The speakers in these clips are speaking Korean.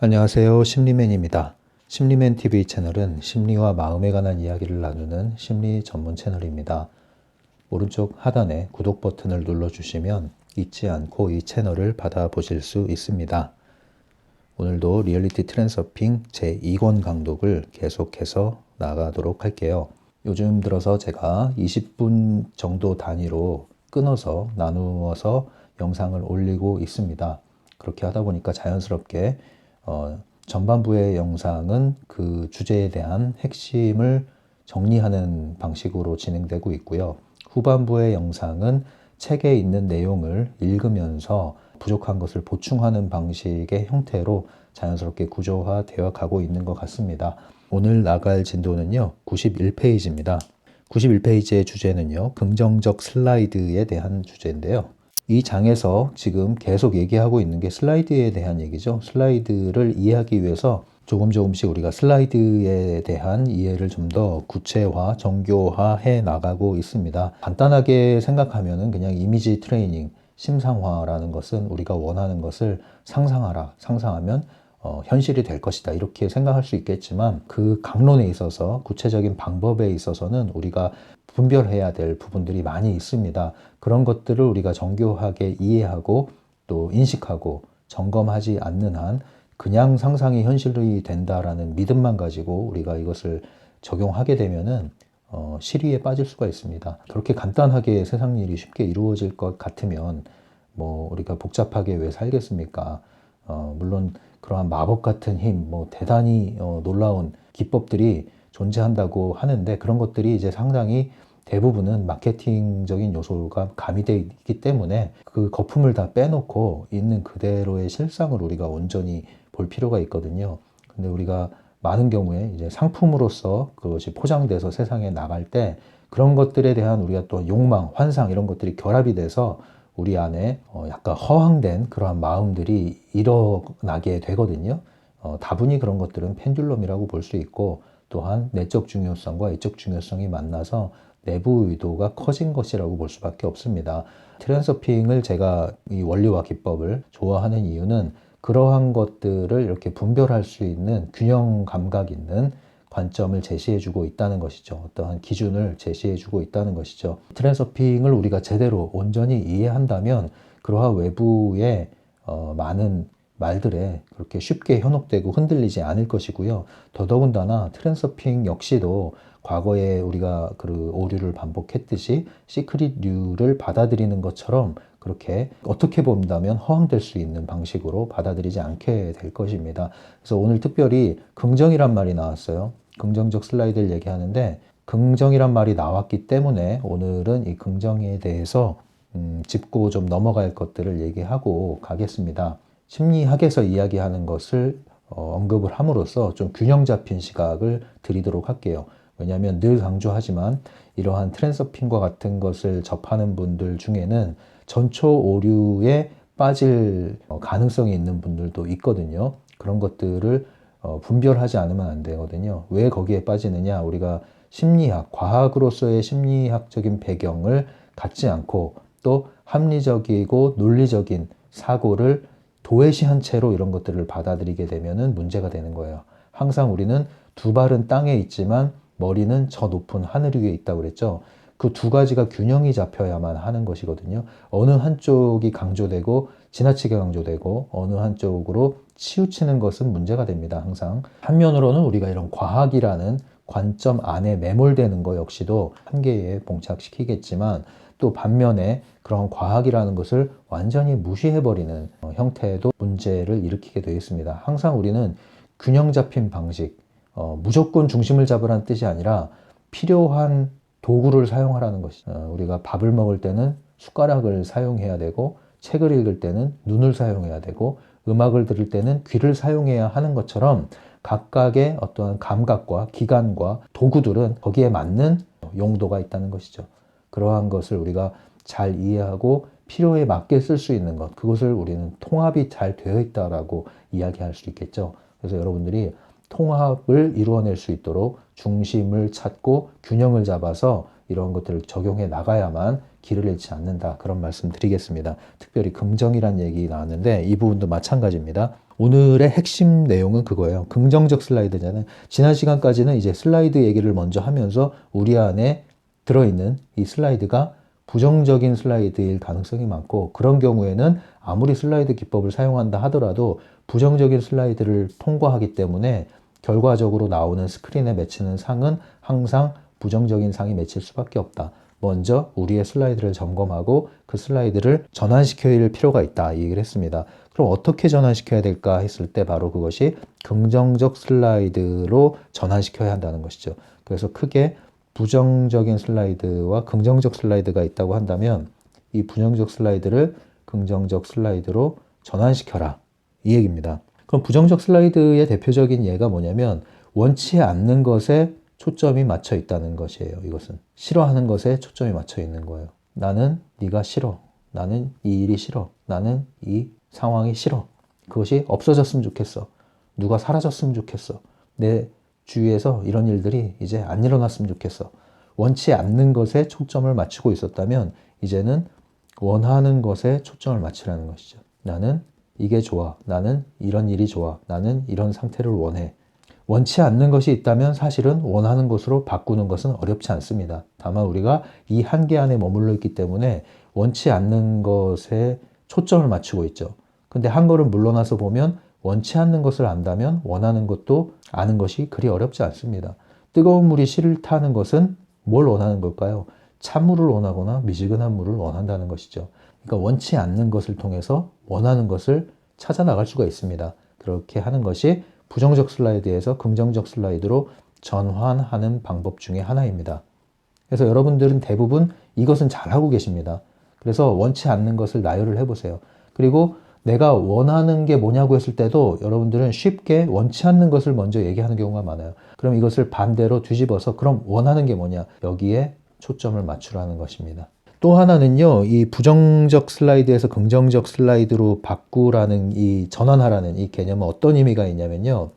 안녕하세요. 심리맨입니다. 심리맨 TV 채널은 심리와 마음에 관한 이야기를 나누는 심리 전문 채널입니다. 오른쪽 하단에 구독 버튼을 눌러주시면 잊지 않고 이 채널을 받아보실 수 있습니다. 오늘도 리얼리티 트랜서핑 제2권 강독을 계속해서 나가도록 할게요. 요즘 들어서 제가 20분 정도 단위로 끊어서 나누어서 영상을 올리고 있습니다. 그렇게 하다 보니까 자연스럽게 전반부의 영상은 그 주제에 대한 핵심을 정리하는 방식으로 진행되고 있고요. 후반부의 영상은 책에 있는 내용을 읽으면서 부족한 것을 보충하는 방식의 형태로 자연스럽게 구조화되어 가고 있는 것 같습니다. 오늘 나갈 진도는요, 91페이지입니다. 91페이지의 주제는요, 긍정적 슬라이드에 대한 주제인데요. 이 장에서 지금 계속 얘기하고 있는 게 슬라이드에 대한 얘기죠. 슬라이드를 이해하기 위해서 조금씩 우리가 슬라이드에 대한 이해를 좀 더 구체화, 정교화해 나가고 있습니다. 간단하게 생각하면은 그냥 이미지 트레이닝, 심상화라는 것은 우리가 원하는 것을 상상하라. 상상하면 현실이 될 것이다. 이렇게 생각할 수 있겠지만 그 강론에 있어서 구체적인 방법에 있어서는 우리가 분별해야 될 부분들이 많이 있습니다. 그런 것들을 우리가 정교하게 이해하고 또 인식하고 점검하지 않는 한 그냥 상상이 현실이 된다라는 믿음만 가지고 우리가 이것을 적용하게 되면은 실의에 빠질 수가 있습니다. 그렇게 간단하게 세상 일이 쉽게 이루어질 것 같으면 뭐 우리가 복잡하게 왜 살겠습니까? 물론 그러한 마법 같은 힘, 뭐 대단히 놀라운 기법들이 존재한다고 하는데 그런 것들이 이제 상당히 대부분은 마케팅적인 요소가 가미되어 있기 때문에 그 거품을 다 빼놓고 있는 그대로의 실상을 우리가 온전히 볼 필요가 있거든요. 근데 우리가 많은 경우에 이제 상품으로서 그것이 포장돼서 세상에 나갈 때 그런 것들에 대한 우리가 또 욕망, 환상 이런 것들이 결합이 돼서 우리 안에 약간 허황된 그러한 마음들이 일어나게 되거든요. 다분히 그런 것들은 펜듈럼이라고 볼 수 있고 또한 내적 중요성과 외적 중요성이 만나서 내부 의도가 커진 것이라고 볼 수밖에 없습니다. 트랜서핑을 제가 이 원리와 기법을 좋아하는 이유는 그러한 것들을 이렇게 분별할 수 있는 균형 감각 있는 관점을 제시해주고 있다는 것이죠. 어떠한 기준을 제시해주고 있다는 것이죠. 트랜서핑을 우리가 제대로 온전히 이해한다면 그러한 외부의 많은 말들에 그렇게 쉽게 현혹되고 흔들리지 않을 것이고요. 더더군다나 트랜서핑 역시도 과거에 우리가 그 오류를 반복했듯이 시크릿류를 받아들이는 것처럼 그렇게 어떻게 본다면 허황될 수 있는 방식으로 받아들이지 않게 될 것입니다. 그래서 오늘 특별히 긍정이란 말이 나왔어요. 긍정적 슬라이드를 얘기하는데 긍정이란 말이 나왔기 때문에 오늘은 이 긍정에 대해서 짚고 좀 넘어갈 것들을 얘기하고 가겠습니다. 심리학에서 이야기하는 것을 언급을 함으로써 좀 균형 잡힌 시각을 드리도록 할게요. 왜냐하면 늘 강조하지만 이러한 트랜서핑과 같은 것을 접하는 분들 중에는 전초 오류에 빠질 가능성이 있는 분들도 있거든요. 그런 것들을 분별하지 않으면 안 되거든요. 왜 거기에 빠지느냐? 우리가 심리학, 과학으로서의 심리학적인 배경을 갖지 않고 또 합리적이고 논리적인 사고를 도외시한 채로 이런 것들을 받아들이게 되면은 문제가 되는 거예요. 항상 우리는 두 발은 땅에 있지만 머리는 저 높은 하늘 위에 있다고 그랬죠. 그 두 가지가 균형이 잡혀야만 하는 것이거든요. 어느 한쪽이 강조되고 지나치게 강조되고 어느 한쪽으로 치우치는 것은 문제가 됩니다. 항상 한면으로는 우리가 이런 과학이라는 관점 안에 매몰되는 것 역시도 한계에 봉착시키겠지만 또 반면에 그런 과학이라는 것을 완전히 무시해버리는 형태도 문제를 일으키게 되어 있습니다. 항상 우리는 균형 잡힌 방식, 무조건 중심을 잡으라는 뜻이 아니라 필요한 도구를 사용하라는 것이죠. 우리가 밥을 먹을 때는 숟가락을 사용해야 되고 책을 읽을 때는 눈을 사용해야 되고 음악을 들을 때는 귀를 사용해야 하는 것처럼 각각의 어떠한 감각과 기관과 도구들은 거기에 맞는 용도가 있다는 것이죠. 그러한 것을 우리가 잘 이해하고 필요에 맞게 쓸 수 있는 것, 그것을 우리는 통합이 잘 되어 있다라고 이야기할 수 있겠죠. 그래서 여러분들이 통합을 이루어낼 수 있도록 중심을 찾고 균형을 잡아서 이런 것들을 적용해 나가야만 길을 잃지 않는다. 그런 말씀 드리겠습니다. 특별히 긍정이란 얘기 나왔는데 이 부분도 마찬가지입니다. 오늘의 핵심 내용은 그거예요. 긍정적 슬라이드잖아요. 지난 시간까지는 이제 슬라이드 얘기를 먼저 하면서 우리 안에 들어있는 이 슬라이드가 부정적인 슬라이드일 가능성이 많고, 그런 경우에는 아무리 슬라이드 기법을 사용한다 하더라도 부정적인 슬라이드를 통과하기 때문에 결과적으로 나오는 스크린에 맺히는 상은 항상 부정적인 상이 맺힐 수밖에 없다. 먼저 우리의 슬라이드를 점검하고 그 슬라이드를 전환시켜야 할 필요가 있다, 이 얘기를 했습니다. 그럼 어떻게 전환시켜야 될까 했을 때 바로 그것이 긍정적 슬라이드로 전환시켜야 한다는 것이죠. 그래서 크게 부정적인 슬라이드와 긍정적 슬라이드가 있다고 한다면 이 부정적 슬라이드를 긍정적 슬라이드로 전환시켜라, 이 얘기입니다. 그럼 부정적 슬라이드의 대표적인 예가 뭐냐면 원치 않는 것에 초점이 맞춰 있다는 것이에요. 이것은 싫어하는 것에 초점이 맞춰 있는 거예요. 나는 네가 싫어. 나는 이 일이 싫어. 나는 이 상황이 싫어. 그것이 없어졌으면 좋겠어. 누가 사라졌으면 좋겠어. 내 주위에서 이런 일들이 이제 안 일어났으면 좋겠어. 원치 않는 것에 초점을 맞추고 있었다면 이제는 원하는 것에 초점을 맞추라는 것이죠. 나는 이게 좋아. 나는 이런 일이 좋아. 나는 이런 상태를 원해. 원치 않는 것이 있다면 사실은 원하는 것으로 바꾸는 것은 어렵지 않습니다. 다만 우리가 이 한계 안에 머물러 있기 때문에 원치 않는 것에 초점을 맞추고 있죠. 근데 한 걸음 물러나서 보면 원치 않는 것을 안다면 원하는 것도 아는 것이 그리 어렵지 않습니다. 뜨거운 물이 싫다는 것은 뭘 원하는 걸까요? 찬물을 원하거나 미지근한 물을 원한다는 것이죠. 그러니까 원치 않는 것을 통해서 원하는 것을 찾아 나갈 수가 있습니다. 그렇게 하는 것이 부정적 슬라이드에서 긍정적 슬라이드로 전환하는 방법 중에 하나입니다. 그래서 여러분들은 대부분 이것은 잘하고 계십니다. 그래서 원치 않는 것을 나열을 해보세요. 그리고 내가 원하는 게 뭐냐고 했을 때도 여러분들은 쉽게 원치 않는 것을 먼저 얘기하는 경우가 많아요. 그럼 이것을 반대로 뒤집어서 그럼 원하는 게 뭐냐? 여기에 초점을 맞추라는 것입니다. 또 하나는요, 이 부정적 슬라이드에서 긍정적 슬라이드로 바꾸라는 이 전환하라는 이 개념은 어떤 의미가 있냐면요.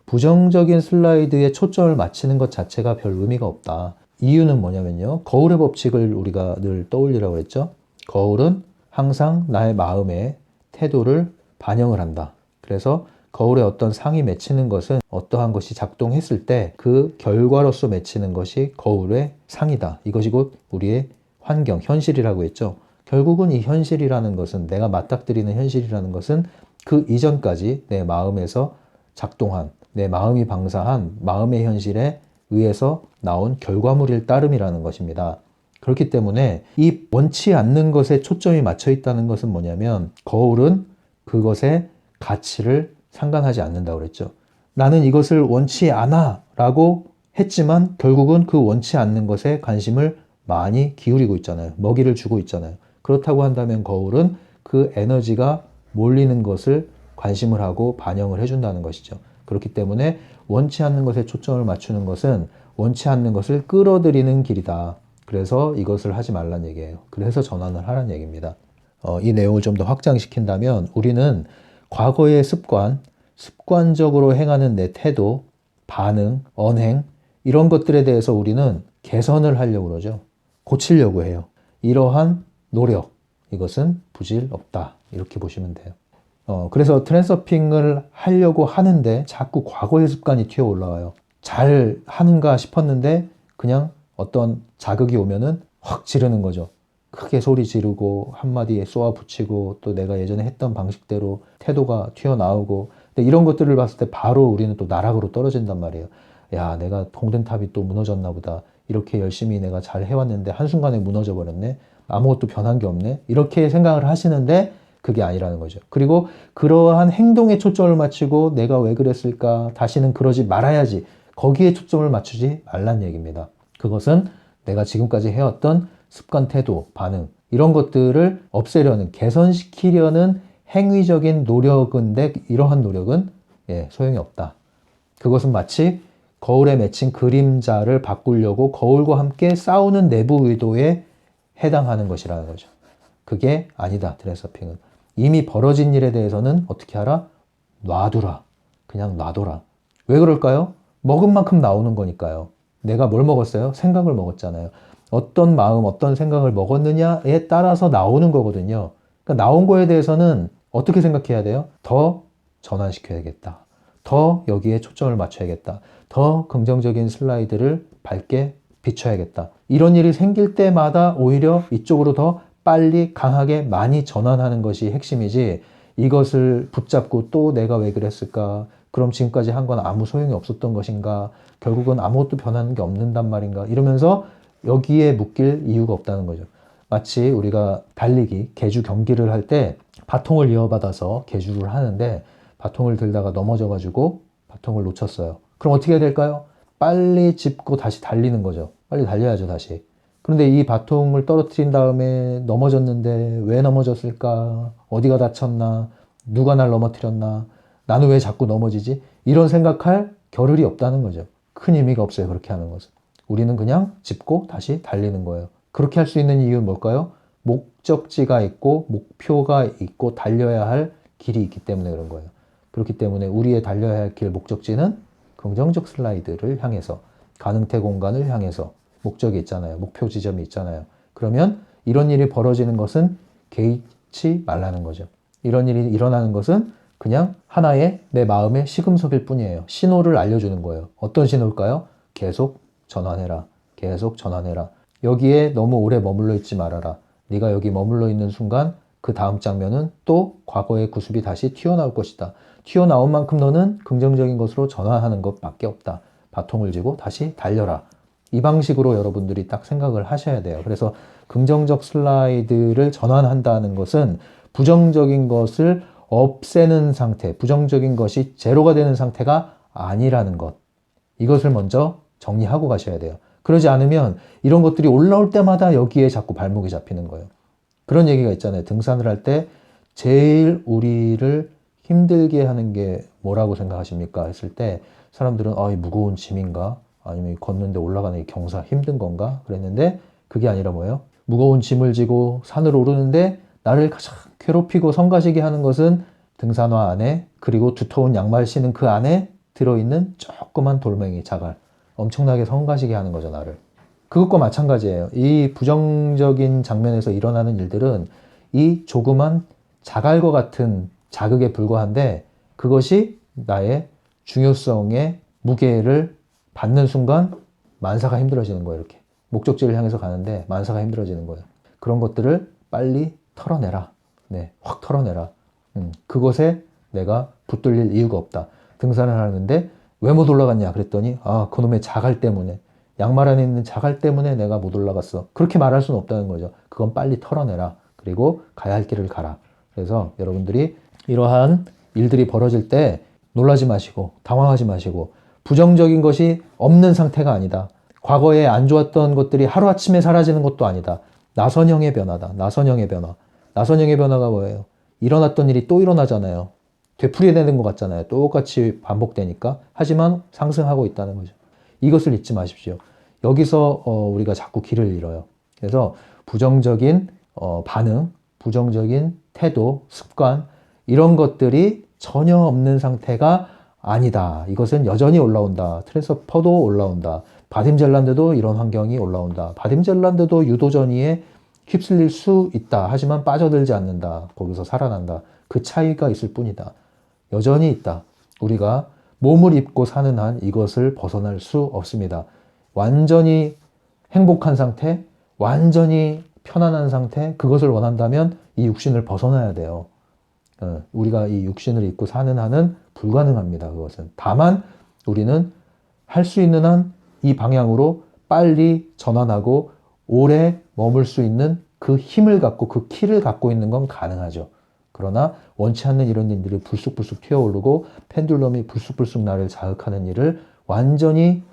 부정적인 슬라이드에 초점을 맞추는 것 자체가 별 의미가 없다. 이유는 뭐냐면요. 거울의 법칙을 우리가 늘 떠올리라고 했죠. 거울은 항상 나의 마음의 태도를 반영을 한다. 그래서 거울에 어떤 상이 맺히는 것은 어떠한 것이 작동했을 때 그 결과로서 맺히는 것이 거울의 상이다. 이것이 곧 우리의 환경, 현실이라고 했죠. 결국은 이 현실이라는 것은, 내가 맞닥뜨리는 현실이라는 것은 그 이전까지 내 마음에서 작동한, 내 마음이 방사한 마음의 현실에 의해서 나온 결과물일 따름이라는 것입니다. 그렇기 때문에 이 원치 않는 것에 초점이 맞춰 있다는 것은 뭐냐면 거울은 그것의 가치를 상관하지 않는다고 그랬죠. 나는 이것을 원치 않아 라고 했지만 결국은 그 원치 않는 것에 관심을 많이 기울이고 있잖아요. 먹이를 주고 있잖아요. 그렇다고 한다면 거울은 그 에너지가 몰리는 것을 관심을 하고 반영을 해준다는 것이죠. 그렇기 때문에 원치 않는 것에 초점을 맞추는 것은 원치 않는 것을 끌어들이는 길이다. 그래서 이것을 하지 말란 얘기예요. 그래서 전환을 하라는 얘기입니다. 이 내용을 좀 더 확장시킨다면 우리는 과거의 습관적으로 행하는 내 태도, 반응, 언행 이런 것들에 대해서 우리는 개선을 하려고 그러죠. 고치려고 해요. 이러한 노력, 이것은 부질 없다. 이렇게 보시면 돼요. 그래서 트랜서핑을 하려고 하는데 자꾸 과거의 습관이 튀어 올라와요. 잘 하는가 싶었는데 그냥 어떤 자극이 오면은 확 지르는 거죠. 크게 소리 지르고 한마디에 쏘아 붙이고 또 내가 예전에 했던 방식대로 태도가 튀어나오고, 근데 이런 것들을 봤을 때 바로 우리는 또 나락으로 떨어진단 말이에요. 야, 내가 동전탑이 또 무너졌나 보다. 이렇게 열심히 내가 잘 해왔는데 한순간에 무너져 버렸네. 아무것도 변한 게 없네. 이렇게 생각을 하시는데 그게 아니라는 거죠. 그리고 그러한 행동에 초점을 맞추고 내가 왜 그랬을까? 다시는 그러지 말아야지. 거기에 초점을 맞추지 말란 얘기입니다. 그것은 내가 지금까지 해왔던 습관, 태도, 반응 이런 것들을 없애려는, 개선시키려는 행위적인 노력인데 이러한 노력은 소용이 없다. 그것은 마치 거울에 맺힌 그림자를 바꾸려고 거울과 함께 싸우는 내부 의도에 해당하는 것이라는 거죠. 그게 아니다. 트랜서핑은. 이미 벌어진 일에 대해서는 어떻게 하라? 놔두라. 그냥 놔둬라. 왜 그럴까요? 먹은 만큼 나오는 거니까요. 내가 뭘 먹었어요? 생각을 먹었잖아요. 어떤 마음, 어떤 생각을 먹었느냐에 따라서 나오는 거거든요. 그러니까 나온 거에 대해서는 어떻게 생각해야 돼요? 더 전환시켜야겠다. 더 여기에 초점을 맞춰야겠다. 더 긍정적인 슬라이드를 밝게 비춰야겠다. 이런 일이 생길 때마다 오히려 이쪽으로 더 빨리 강하게 많이 전환하는 것이 핵심이지, 이것을 붙잡고 또 내가 왜 그랬을까? 그럼 지금까지 한 건 아무 소용이 없었던 것인가? 결국은 아무것도 변하는 게 없는단 말인가? 이러면서 여기에 묶일 이유가 없다는 거죠. 마치 우리가 달리기, 계주 경기를 할 때 바통을 이어받아서 계주를 하는데 바통을 들다가 넘어져가지고 바통을 놓쳤어요. 그럼 어떻게 해야 될까요? 빨리 짚고 다시 달리는 거죠. 빨리 달려야죠, 다시. 그런데 이 바통을 떨어뜨린 다음에 넘어졌는데 왜 넘어졌을까? 어디가 다쳤나? 누가 날 넘어뜨렸나? 나는 왜 자꾸 넘어지지? 이런 생각할 겨를이 없다는 거죠. 큰 의미가 없어요, 그렇게 하는 것은. 우리는 그냥 짚고 다시 달리는 거예요. 그렇게 할 수 있는 이유는 뭘까요? 목적지가 있고 목표가 있고 달려야 할 길이 있기 때문에 그런 거예요. 그렇기 때문에 우리의 달려야 할 길 목적지는 긍정적 슬라이드를 향해서, 가능태 공간을 향해서 목적이 있잖아요. 목표 지점이 있잖아요. 그러면 이런 일이 벌어지는 것은 개의치 말라는 거죠. 이런 일이 일어나는 것은 그냥 하나의 내 마음의 시금석일 뿐이에요. 신호를 알려주는 거예요. 어떤 신호일까요? 계속 전환해라. 계속 전환해라. 여기에 너무 오래 머물러 있지 말아라. 네가 여기 머물러 있는 순간 그 다음 장면은 또 과거의 구습이 다시 튀어나올 것이다. 튀어나온 만큼 너는 긍정적인 것으로 전환하는 것밖에 없다. 바통을 쥐고 다시 달려라. 이 방식으로 여러분들이 딱 생각을 하셔야 돼요. 그래서 긍정적 슬라이드를 전환한다는 것은 부정적인 것을 없애는 상태, 부정적인 것이 제로가 되는 상태가 아니라는 것. 이것을 먼저 정리하고 가셔야 돼요. 그러지 않으면 이런 것들이 올라올 때마다 여기에 자꾸 발목이 잡히는 거예요. 그런 얘기가 있잖아요. 등산을 할 때 제일 우리를 힘들게 하는 게 뭐라고 생각하십니까? 했을 때 사람들은 이 무거운 짐인가? 아니면 걷는데 올라가는 이 경사 힘든 건가? 그랬는데 그게 아니라 뭐예요? 무거운 짐을 지고 산을 오르는데 나를 가장 괴롭히고 성가시게 하는 것은 등산화 안에, 그리고 두터운 양말 신은 그 안에 들어있는 조그만 돌멩이, 자갈. 엄청나게 성가시게 하는 거죠, 나를. 그것과 마찬가지예요. 이 부정적인 장면에서 일어나는 일들은 이 조그만 자갈과 같은 자극에 불과한데, 그것이 나의 중요성의 무게를 받는 순간 만사가 힘들어지는 거예요. 이렇게 목적지를 향해서 가는데 만사가 힘들어지는 거예요. 그런 것들을 빨리 털어내라. 네, 확 털어내라. 그것에 내가 붙들릴 이유가 없다. 등산을 하는데 왜 못 올라갔냐 그랬더니 그놈의 자갈 때문에, 양말 안에 있는 자갈 때문에 내가 못 올라갔어. 그렇게 말할 수는 없다는 거죠. 그건 빨리 털어내라. 그리고 가야 할 길을 가라. 그래서 여러분들이 이러한 일들이 벌어질 때 놀라지 마시고 당황하지 마시고, 부정적인 것이 없는 상태가 아니다. 과거에 안 좋았던 것들이 하루아침에 사라지는 것도 아니다. 나선형의 변화다. 나선형의 변화. 나선형의 변화가 뭐예요? 일어났던 일이 또 일어나잖아요. 되풀이되는 것 같잖아요. 똑같이 반복되니까. 하지만 상승하고 있다는 거죠. 이것을 잊지 마십시오. 여기서 우리가 자꾸 길을 잃어요. 그래서 부정적인 반응, 부정적인 태도, 습관, 이런 것들이 전혀 없는 상태가 아니다. 이것은 여전히 올라온다. 트랜스퍼도 올라온다. 바딤젤란드도 이런 환경이 올라온다. 바딤젤란드도 유도전이에 휩쓸릴 수 있다. 하지만 빠져들지 않는다. 거기서 살아난다. 그 차이가 있을 뿐이다. 여전히 있다. 우리가 몸을 입고 사는 한 이것을 벗어날 수 없습니다. 완전히 행복한 상태, 완전히 편안한 상태, 그것을 원한다면 이 육신을 벗어나야 돼요. 우리가 이 육신을 입고 사는 한은 불가능합니다. 그것은. 다만 우리는 할 수 있는 한 이 방향으로 빨리 전환하고 오래 머물 수 있는 그 힘을 갖고, 그 키를 갖고 있는 건 가능하죠. 그러나 원치 않는 이런 일들이 불쑥불쑥 튀어오르고 펜듈럼이 불쑥불쑥 나를 자극하는 일을 완전히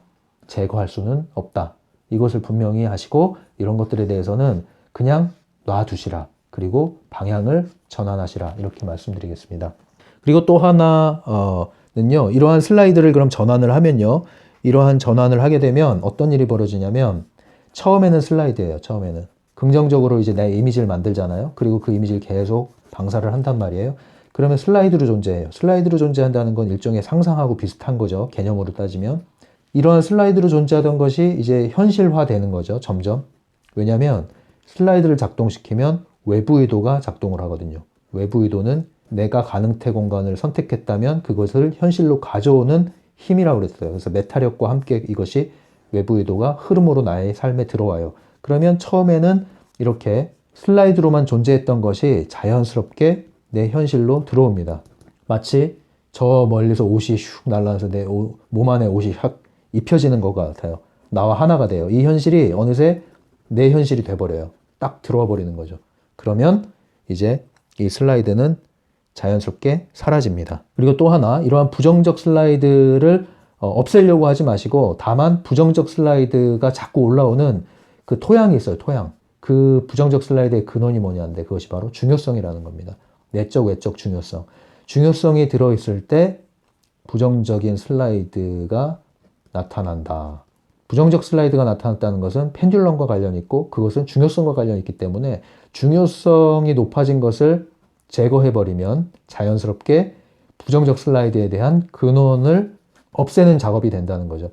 제거할 수는 없다. 이것을 분명히 하시고, 이런 것들에 대해서는 그냥 놔두시라. 그리고 방향을 전환하시라. 이렇게 말씀드리겠습니다. 그리고 또 하나는요. 이러한 슬라이드를 그럼 전환을 하면요. 이러한 전환을 하게 되면 어떤 일이 벌어지냐면, 처음에는 슬라이드예요. 처음에는. 긍정적으로 이제 내 이미지를 만들잖아요. 그리고 그 이미지를 계속 방사를 한단 말이에요. 그러면 슬라이드로 존재해요. 슬라이드로 존재한다는 건 일종의 상상하고 비슷한 거죠. 개념으로 따지면. 이러한 슬라이드로 존재하던 것이 이제 현실화되는 거죠. 점점. 왜냐하면 슬라이드를 작동시키면 외부 의도가 작동을 하거든요. 외부 의도는 내가 가능태 공간을 선택했다면 그것을 현실로 가져오는 힘이라고 그랬어요. 그래서 메타력과 함께 이것이 외부 의도가 흐름으로 나의 삶에 들어와요. 그러면 처음에는 이렇게 슬라이드로만 존재했던 것이 자연스럽게 내 현실로 들어옵니다. 마치 저 멀리서 옷이 슉 날아와서 내 몸 안에 옷이 확 입혀지는 것 같아요. 나와 하나가 돼요. 이 현실이 어느새 내 현실이 돼버려요. 딱 들어와 버리는 거죠. 그러면 이제 이 슬라이드는 자연스럽게 사라집니다. 그리고 또 하나, 이러한 부정적 슬라이드를 없애려고 하지 마시고, 다만 부정적 슬라이드가 자꾸 올라오는 그 토양이 있어요. 토양. 그 부정적 슬라이드의 근원이 뭐냐인데 그것이 바로 중요성이라는 겁니다. 내적, 외적 중요성. 중요성이 들어있을 때 부정적인 슬라이드가 나타난다. 부정적 슬라이드가 나타났다는 것은 펜듈럼과 관련이 있고 그것은 중요성과 관련이 있기 때문에 중요성이 높아진 것을 제거해버리면 자연스럽게 부정적 슬라이드에 대한 근원을 없애는 작업이 된다는 거죠.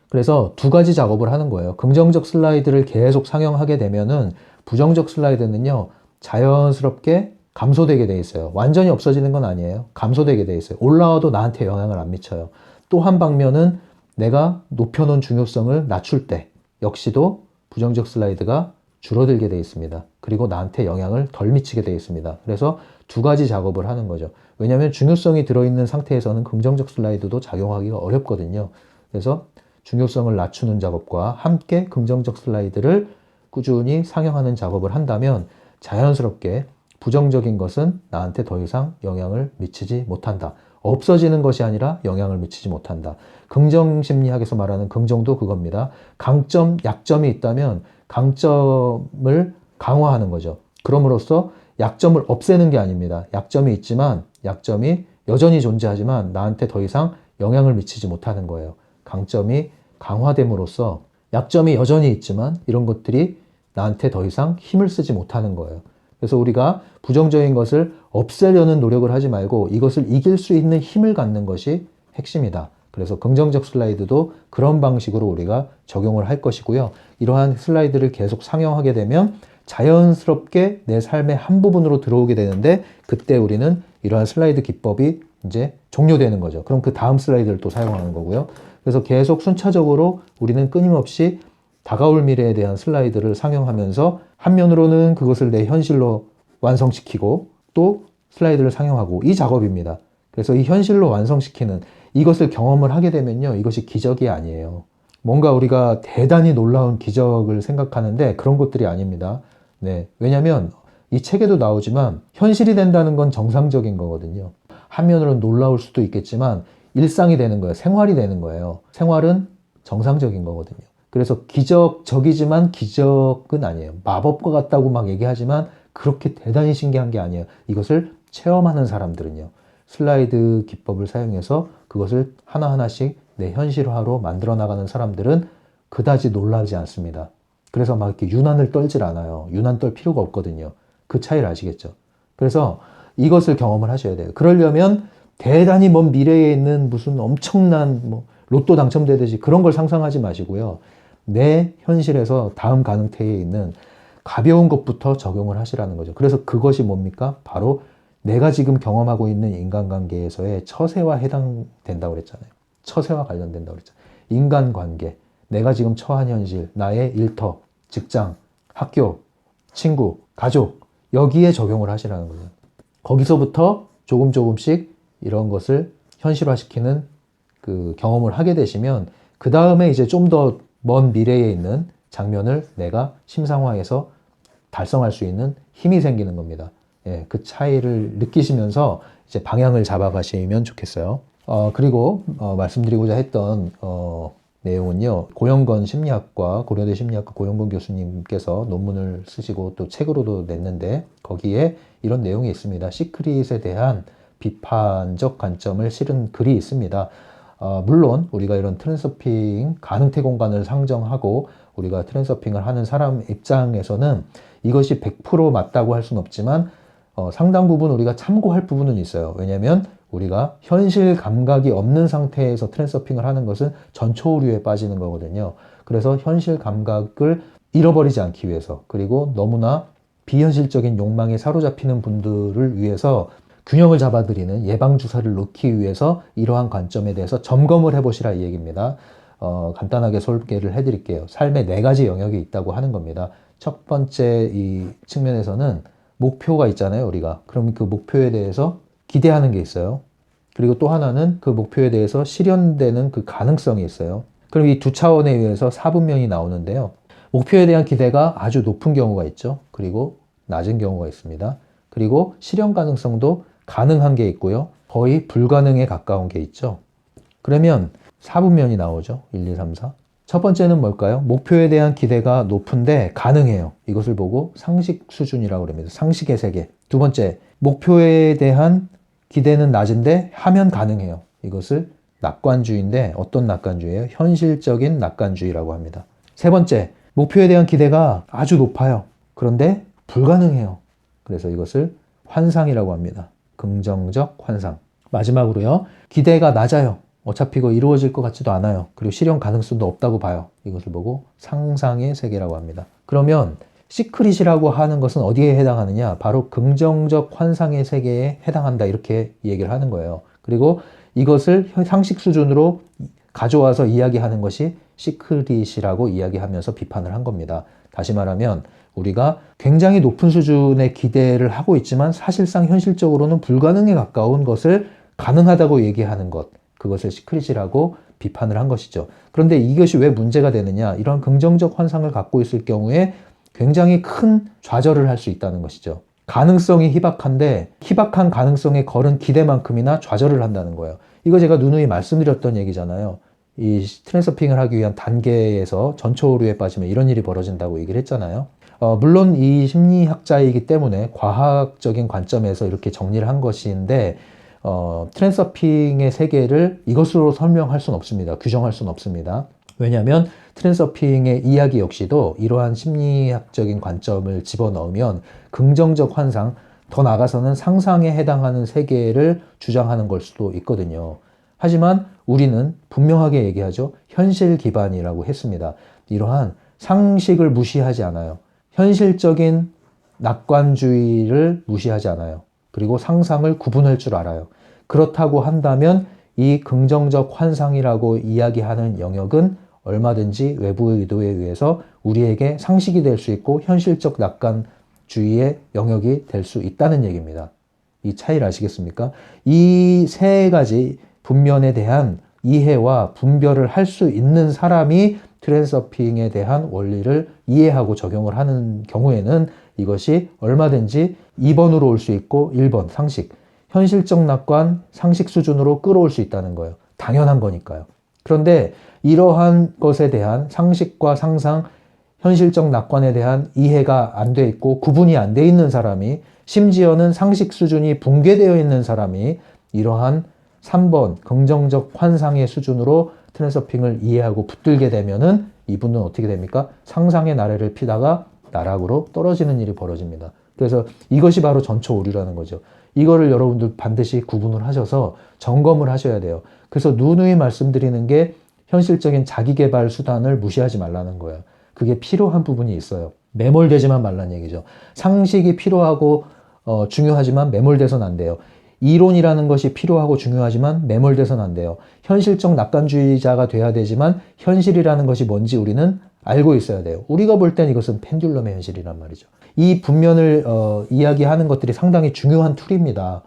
그래서 두 가지 작업을 하는 거예요. 긍정적 슬라이드를 계속 상영하게 되면은 부정적 슬라이드는요, 자연스럽게 감소되게 돼 있어요. 완전히 없어지는 건 아니에요. 감소되게 돼 있어요. 올라와도 나한테 영향을 안 미쳐요. 또 한 방면은 내가 높여놓은 중요성을 낮출 때 역시도 부정적 슬라이드가 줄어들게 되어 있습니다. 그리고 나한테 영향을 덜 미치게 되어 있습니다. 그래서 두 가지 작업을 하는 거죠. 왜냐하면 중요성이 들어있는 상태에서는 긍정적 슬라이드도 작용하기가 어렵거든요. 그래서 중요성을 낮추는 작업과 함께 긍정적 슬라이드를 꾸준히 상영하는 작업을 한다면 자연스럽게 부정적인 것은 나한테 더 이상 영향을 미치지 못한다. 없어지는 것이 아니라 영향을 미치지 못한다. 긍정심리학에서 말하는 긍정도 그겁니다. 강점, 약점이 있다면 강점을 강화하는 거죠. 그럼으로써 약점을 없애는 게 아닙니다. 약점이 있지만 약점이 여전히 존재하지만 나한테 더 이상 영향을 미치지 못하는 거예요. 강점이 강화됨으로써 약점이 여전히 있지만 이런 것들이 나한테 더 이상 힘을 쓰지 못하는 거예요. 그래서 우리가 부정적인 것을 없애려는 노력을 하지 말고 이것을 이길 수 있는 힘을 갖는 것이 핵심이다. 그래서 긍정적 슬라이드도 그런 방식으로 우리가 적용을 할 것이고요. 이러한 슬라이드를 계속 상영하게 되면 자연스럽게 내 삶의 한 부분으로 들어오게 되는데 그때 우리는 이러한 슬라이드 기법이 이제 종료되는 거죠. 그럼 그 다음 슬라이드를 또 사용하는 거고요. 그래서 계속 순차적으로 우리는 끊임없이 다가올 미래에 대한 슬라이드를 상영하면서 한면으로는 그것을 내 현실로 완성시키고 또 슬라이드를 상영하고 이 작업입니다. 그래서 이 현실로 완성시키는 이것을 경험을 하게 되면요. 이것이 기적이 아니에요. 뭔가 우리가 대단히 놀라운 기적을 생각하는데 그런 것들이 아닙니다. 네. 왜냐하면 이 책에도 나오지만 현실이 된다는 건 정상적인 거거든요. 한면으로는 놀라울 수도 있겠지만 일상이 되는 거예요. 생활이 되는 거예요. 생활은 정상적인 거거든요. 그래서 기적적이지만 기적은 아니에요. 마법과 같다고 막 얘기하지만 그렇게 대단히 신기한 게 아니에요. 이것을 체험하는 사람들은요. 슬라이드 기법을 사용해서 그것을 하나하나씩 내 현실화로 만들어 나가는 사람들은 그다지 놀라지 않습니다. 그래서 막 이렇게 유난을 떨질 않아요. 유난 떨 필요가 없거든요. 그 차이를 아시겠죠? 그래서 이것을 경험을 하셔야 돼요. 그러려면 대단히 먼 미래에 있는 무슨 엄청난 뭐 로또 당첨되듯이 그런 걸 상상하지 마시고요. 내 현실에서 다음 가능태에 있는 가벼운 것부터 적용을 하시라는 거죠. 그래서 그것이 뭡니까? 바로 내가 지금 경험하고 있는 인간관계에서의 처세와 해당된다고 그랬잖아요. 처세와 관련된다고 그랬잖아요. 인간관계, 내가 지금 처한 현실, 나의 일터, 직장, 학교, 친구, 가족 여기에 적용을 하시라는 거죠. 거기서부터 조금씩 이런 것을 현실화시키는 그 경험을 하게 되시면 그 다음에 이제 좀 더 먼 미래에 있는 장면을 내가 심상화해서 달성할 수 있는 힘이 생기는 겁니다. 예, 그 차이를 느끼시면서 이제 방향을 잡아가시면 좋겠어요. 그리고 말씀드리고자 했던 내용은요. 고영건 심리학과 고려대 심리학과 고영건 교수님께서 논문을 쓰시고 또 책으로도 냈는데 거기에 이런 내용이 있습니다. 시크릿에 대한 비판적 관점을 실은 글이 있습니다. 물론 우리가 이런 트랜서핑 가능태 공간을 상정하고 우리가 트랜서핑을 하는 사람 입장에서는 이것이 100% 맞다고 할 수는 없지만 상당 부분 우리가 참고할 부분은 있어요. 왜냐하면 우리가 현실 감각이 없는 상태에서 트랜서핑을 하는 것은 전초오류에 빠지는 거거든요. 그래서 현실 감각을 잃어버리지 않기 위해서 그리고 너무나 비현실적인 욕망에 사로잡히는 분들을 위해서 균형을 잡아드리는 예방주사를 놓기 위해서 이러한 관점에 대해서 점검을 해보시라 이 얘기입니다. 간단하게 소개를 해드릴게요. 삶에 4가지 영역이 있다고 하는 겁니다. 첫 번째 이 측면에서는 목표가 있잖아요, 우리가. 그럼 그 목표에 대해서 기대하는 게 있어요. 그리고 또 하나는 그 목표에 대해서 실현되는 그 가능성이 있어요. 그럼 이 두 차원에 의해서 사분면이 나오는데요. 목표에 대한 기대가 아주 높은 경우가 있죠. 그리고 낮은 경우가 있습니다. 그리고 실현 가능성도 가능한 게 있고요. 거의 불가능에 가까운 게 있죠. 그러면 사분면이 나오죠. 1, 2, 3, 4. 첫 번째는 뭘까요? 목표에 대한 기대가 높은데 가능해요. 이것을 보고 상식 수준이라고 합니다. 상식의 세계. 두 번째, 목표에 대한 기대는 낮은데 하면 가능해요. 이것을 낙관주의인데 어떤 낙관주의예요? 현실적인 낙관주의라고 합니다. 세 번째, 목표에 대한 기대가 아주 높아요. 그런데 불가능해요. 그래서 이것을 환상이라고 합니다. 긍정적 환상. 마지막으로요. 기대가 낮아요. 어차피 이거 이루어질 것 같지도 않아요. 그리고 실현 가능성도 없다고 봐요. 이것을 보고 상상의 세계라고 합니다. 그러면 시크릿이라고 하는 것은 어디에 해당하느냐? 바로 긍정적 환상의 세계에 해당한다. 이렇게 얘기를 하는 거예요. 그리고 이것을 상식 수준으로 가져와서 이야기하는 것이 시크릿이라고 이야기하면서 비판을 한 겁니다. 다시 말하면 우리가 굉장히 높은 수준의 기대를 하고 있지만 사실상 현실적으로는 불가능에 가까운 것을 가능하다고 얘기하는 것, 그것을 시크릿이라고 비판을 한 것이죠. 그런데 이것이 왜 문제가 되느냐? 이런 긍정적 환상을 갖고 있을 경우에 굉장히 큰 좌절을 할 수 있다는 것이죠. 가능성이 희박한데 희박한 가능성에 걸은 기대만큼이나 좌절을 한다는 거예요. 이거 제가 누누이 말씀드렸던 얘기잖아요. 이 트랜서핑을 하기 위한 단계에서 전초 오류에 빠지면 이런 일이 벌어진다고 얘기를 했잖아요. 물론 이 심리학자이기 때문에 과학적인 관점에서 이렇게 정리를 한 것인데 트랜서핑의 세계를 이것으로 설명할 수는 없습니다. 규정할 수는 없습니다. 왜냐하면 트랜서핑의 이야기 역시도 이러한 심리학적인 관점을 집어넣으면 긍정적 환상, 더 나아가서는 상상에 해당하는 세계를 주장하는 걸 수도 있거든요. 하지만 우리는 분명하게 얘기하죠. 현실 기반이라고 했습니다. 이러한 상식을 무시하지 않아요. 현실적인 낙관주의를 무시하지 않아요. 그리고 상상을 구분할 줄 알아요. 그렇다고 한다면 이 긍정적 환상이라고 이야기하는 영역은 얼마든지 외부 의도에 의해서 우리에게 상식이 될 수 있고 현실적 낙관주의의 영역이 될 수 있다는 얘기입니다. 이 차이를 아시겠습니까? 이 세 가지 분면에 대한 이해와 분별을 할 수 있는 사람이 트랜서핑에 대한 원리를 이해하고 적용을 하는 경우에는 이것이 얼마든지 2번으로 올 수 있고 1번 상식, 현실적 낙관 상식 수준으로 끌어올 수 있다는 거예요. 당연한 거니까요. 그런데 이러한 것에 대한 상식과 상상, 현실적 낙관에 대한 이해가 안 돼 있고 구분이 안 돼 있는 사람이, 심지어는 상식 수준이 붕괴되어 있는 사람이 이러한 3번 긍정적 환상의 수준으로 트랜서핑을 이해하고 붙들게 되면은 이분은 어떻게 됩니까? 상상의 나래를 피다가 나락으로 떨어지는 일이 벌어집니다. 그래서 이것이 바로 전초 오류라는 거죠. 이거를 여러분들 반드시 구분을 하셔서 점검을 하셔야 돼요. 그래서 누누이 말씀드리는 게 현실적인 자기계발 수단을 무시하지 말라는 거예요. 그게 필요한 부분이 있어요. 매몰되지만 말라는 얘기죠. 상식이 필요하고 중요하지만 매몰돼서는 안 돼요. 이론이라는 것이 필요하고 중요하지만 매몰돼서는 안 돼요. 현실적 낙관주의자가 돼야 되지만 현실이라는 것이 뭔지 우리는 알고 있어야 돼요. 우리가 볼 땐 이것은 펜듈럼의 현실이란 말이죠. 이 분면을 이야기하는 것들이 상당히 중요한 툴입니다.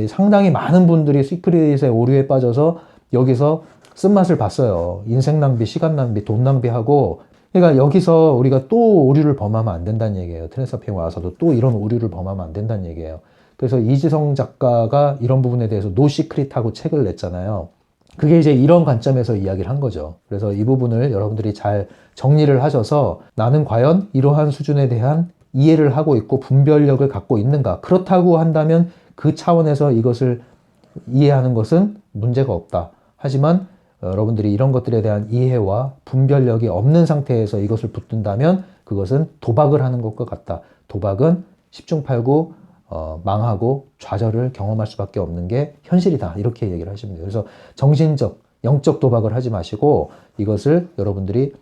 상당히 많은 분들이 시크릿의 오류에 빠져서 여기서 쓴맛을 봤어요. 인생 낭비, 시간 낭비, 돈 낭비하고, 그러니까 여기서 우리가 또 오류를 범하면 안 된다는 얘기예요. 트랜서핑 와서도 또 이런 오류를 범하면 안 된다는 얘기예요. 그래서 이지성 작가가 이런 부분에 대해서 노 시크릿하고 책을 냈잖아요. 그게 이제 이런 관점에서 이야기를 한 거죠. 그래서 이 부분을 여러분들이 잘 정리를 하셔서 나는 과연 이러한 수준에 대한 이해를 하고 있고 분별력을 갖고 있는가? 그렇다고 한다면 그 차원에서 이것을 이해하는 것은 문제가 없다. 하지만 여러분들이 이런 것들에 대한 이해와 분별력이 없는 상태에서 이것을 붙든다면 그것은 도박을 하는 것과 같다. 도박은 10중 8구 망하고 좌절을 경험할 수밖에 없는 게 현실이다. 이렇게 얘기를 하십니다. 그래서 정신적, 영적 도박을 하지 마시고 이것을 여러분들이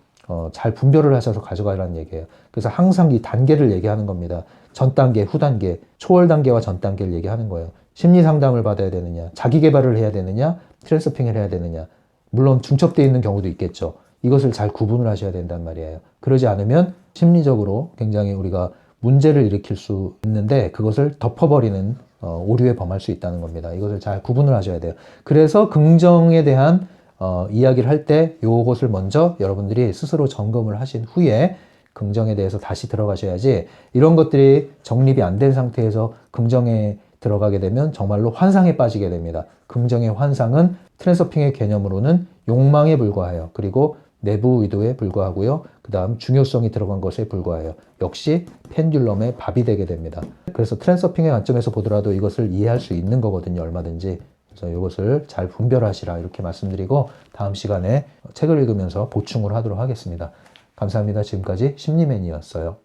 잘 분별을 하셔서 가져가라는 얘기예요. 그래서 항상 이 단계를 얘기하는 겁니다. 전 단계, 후 단계, 초월 단계와 전 단계를 얘기하는 거예요. 심리 상담을 받아야 되느냐, 자기 개발을 해야 되느냐, 트랜서핑을 해야 되느냐. 물론 중첩되어 있는 경우도 있겠죠. 이것을 잘 구분을 하셔야 된단 말이에요. 그러지 않으면 심리적으로 굉장히 우리가 문제를 일으킬 수 있는데 그것을 덮어버리는 오류에 범할 수 있다는 겁니다. 이것을 잘 구분을 하셔야 돼요. 그래서 긍정에 대한 이야기를 할 때 이것을 먼저 여러분들이 스스로 점검을 하신 후에 긍정에 대해서 다시 들어가셔야지, 이런 것들이 정립이 안 된 상태에서 긍정에 들어가게 되면 정말로 환상에 빠지게 됩니다. 긍정의 환상은 트랜서핑의 개념으로는 욕망에 불과해요. 그리고 내부 의도에 불과하고요. 그 다음 중요성이 들어간 것에 불과해요. 역시 펜듈럼의 밥이 되게 됩니다. 그래서 트랜서핑의 관점에서 보더라도 이것을 이해할 수 있는 거거든요. 얼마든지. 그래서 이것을 잘 분별하시라 이렇게 말씀드리고 다음 시간에 책을 읽으면서 보충을 하도록 하겠습니다. 감사합니다. 지금까지 심리맨이었어요.